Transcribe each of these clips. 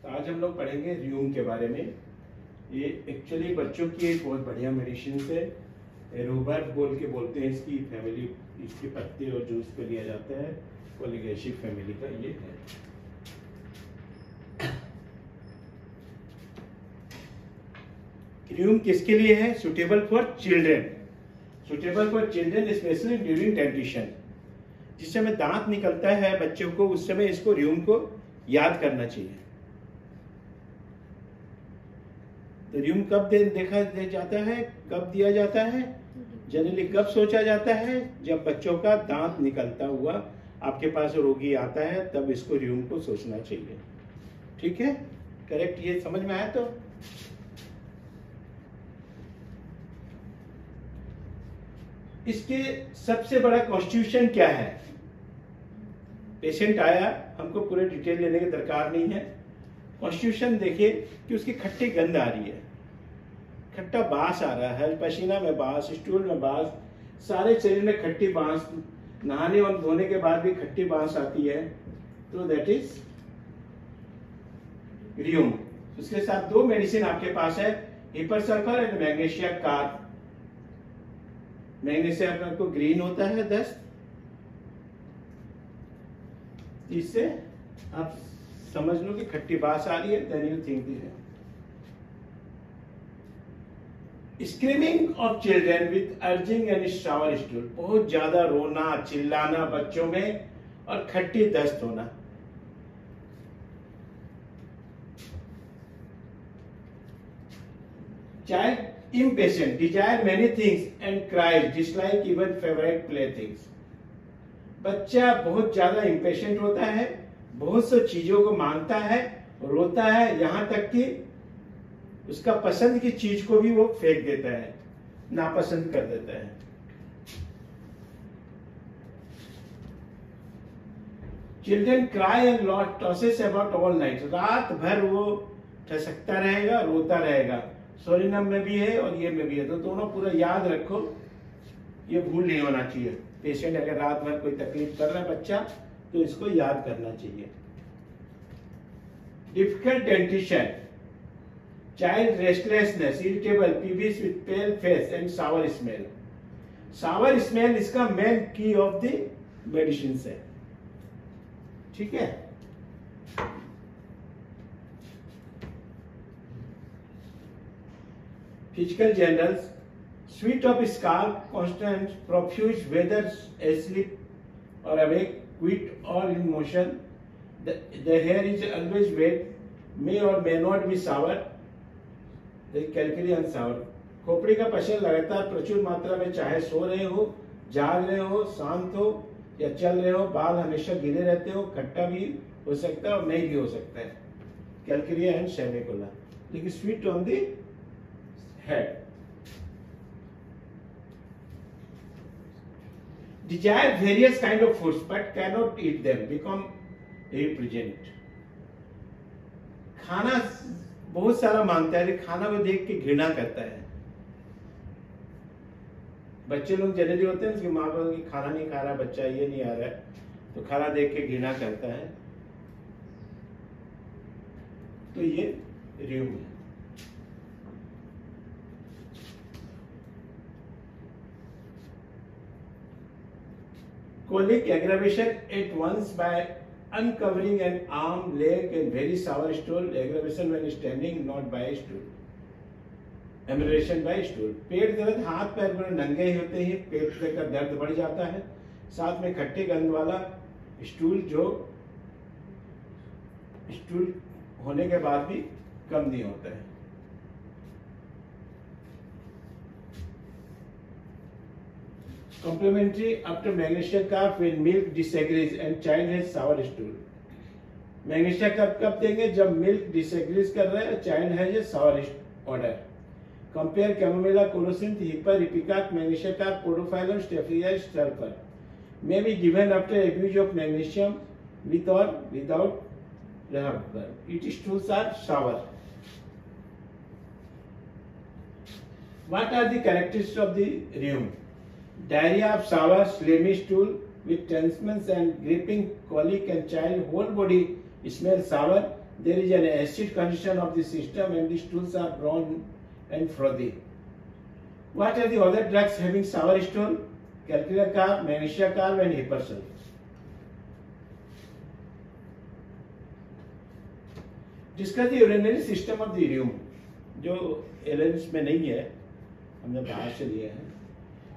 तो आज हम लोग पढ़ेंगे र्यूम के बारे में। ये एक्चुअली बच्चों की एक बहुत बढ़िया मेडिसिन है। रूबर बोल के बोलते हैं इसकी फैमिली, इसके पत्ते और जूस पे लिया जाता है। कोलिगेशियी फैमिली का ये है। र्यूम किसके लिए है? Suitable for children. Suitable for children specially during dentition. जिस समय दांत निकलता है बच्चों को, उस समय इसको र्यूम को याद करना चाहिए। तो र्यूम कब देखा जाता है, कब दिया जाता है? जनरली कब सोचा जाता है? जब बच्चों का दांत निकलता हुआ आपके पास रोगी आता है, तब इसको र्यूम को सोचना चाहिए। ठीक है, करेक्ट। ये समझ में आया? तो इसके सबसे बड़ा कॉन्स्टिट्यूशन क्या है? पेशेंट आया, हमको पूरे डिटेल लेने की दरकार नहीं है। कॉन्स्टिट्यूशन देखिए कि उसकी खट्टी गंध आ रही है, खट्टा बांस आ रहा है, पसीना में बांस, स्टूल में बांस, सारे शरीर में खट्टी बांस, नहाने और धोने के बाद भी खट्टी बांस आती है, तो दैट इज र्यूम। उसके साथ दो मेडिसिन आपके पास है, हिपरसल्फर एंड मैग्नीशियम कार्ब। मैग्नीशियम को ग्रीन होता है दस्त, इससे आप समझ लो कि खट्टी बांस आ रही है, then you think this. Screaming of children with urging and sour stool. बहुत ज्यादा रोना चिल्लाना बच्चों में और खट्टी दस्त होना। Child impatient, desire many things and cries, dislike even favourite play things. बच्चा बहुत ज्यादा इम्पेशेंट होता है, बहुत सी चीजों को मांगता है, रोता है, यहां तक कि उसका पसंद की चीज को भी वो फेंक देता है, नापसंद कर देता है। Children cry and tosses about all night. रात भर वो ठसकता रहेगा, रोता रहेगा। सोलिनम में भी है और ये में भी है, तो दोनों पूरा याद रखो, ये भूल नहीं होना चाहिए। पेशेंट अगर रात भर कोई तकलीफ कर रहा है बच्चा, तो इसको याद करना चाहिए। Difficult dentition, child restlessness, irritable, peevish with pale face and sour smell. Sour smell इसका main key of the medicine है। ठीक है, physical generals, sweat of scalp, constant, profuse whether asleep or awake, quick or in motion. The hair is always wet, may or may not be sour. कैलकरी अनसावर। खोपड़ी का पसीना लगातार प्रचुर मात्रा में, चाहे सो रहे हो, जाग रहे हो, शांत हो या चल रहे हो, बाल हमेशा गिरे रहते हो, खट्टा भी हो सकता है और नहीं भी हो सकता है। कैलकरी एंड सेमिकोला। लेकिन sweet on the head. Desire various kind of foods but cannot eat them, become represent। खाना बहुत सारा मांगता है, खाना को देख के घृणा करता है। बच्चे लोग जनरली होते हैं, उसके माँ बाप की खाना नहीं खा रहा बच्चा, ये नहीं आ रहा है, तो खाना देख के घृणा करता है। तो ये र्यूम है। Colic aggravation at once by uncovering an arm, leg and very sour stool. Aggravation when standing, not by stool. Amelioration by stool. पेट दर्द, हाथ पैर पूरे नंगे ही होते हैं, पेट का दर्द बढ़ जाता है, साथ में खट्टे गंध वाला स्टूल, जो स्टूल होने के बाद भी कम नहीं होता है। Complementary after magnesium carb when milk disagrees and child has sour stool. Magnesium carb कब देंगे? जब मिल्क डिसएग्रीज कर रहा है, child has a sour odour. Compare chamomilla, colocynth, hepar, ipecac, magnesium carb, podophyllum, staphysagria, sulphur. May be given after abuse of magnesium with और without rhubarb. It stools are sour. What are the characteristics of the rheum? Diarrhea of sour, slimy stool with tensions and gripping colic and child whole body smell sour there is an acid condition of the system and the stools are brown and frothy. What are the other drugs having sour stool? Calculate carb, magnesia carb and Hipersul. Discuss the urinary system of the room. जो एलेंस में नहीं है, हमने बाहर से लिया है.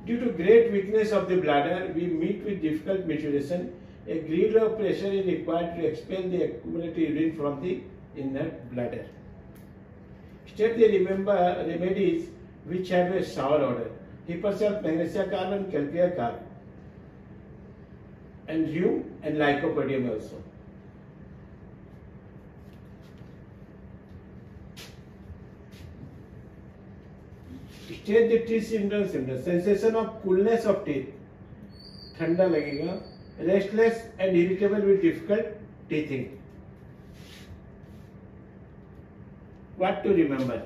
Due to great weakness of the bladder, we meet with difficult maturation. A great deal of pressure is required to expel the accumulated urine from the inner bladder. State the remedies which have a sour odor. Hipersul, magnesia carb and calcarea carb. And rheum and lycopodium also. State the teeth symptoms. Sensation of coolness of teeth. ठंडा लगेगा. Restless and irritable with difficult teething. What to remember?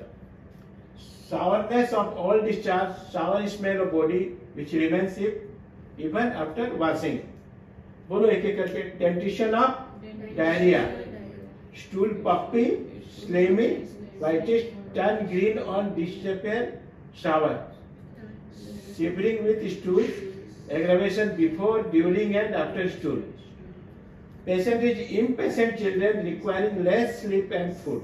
Sourness of all discharge, sour smell of body which remains even after washing. बोलो एक एक करके. Dentition of diarrhea. Stool puffy, slimy, whitish, turn green on disappear. Shower. Shivering with stool. Aggravation before, during and after stool. Patient is impatient children requiring less sleep and food.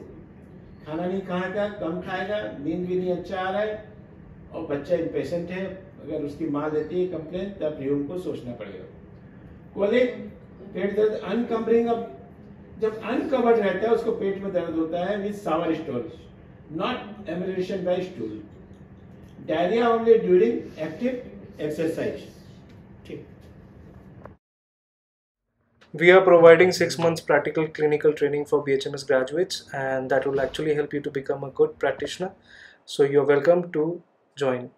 खाना नहीं खाएगा, कम खाएगा, नींद भी नहीं अच्छा आ रहा है और बच्चा इम्पेशेंट है. अगर उसकी माँ देती है कंप्लेन तब ह्यूम को सोचना पड़ेगा. कोलिक, पेट दर्द, अनकवरिंग ऑफ, जब अनकवर्ड रहता है उसको पेट में दर्द होता है with sour stool, not amelioration by stool. Diarrhoea only during active exercise. ठीक. We are providing 6 months practical clinical training for BHMS graduates, and that will actually help you to become a good practitioner. So you're welcome to join.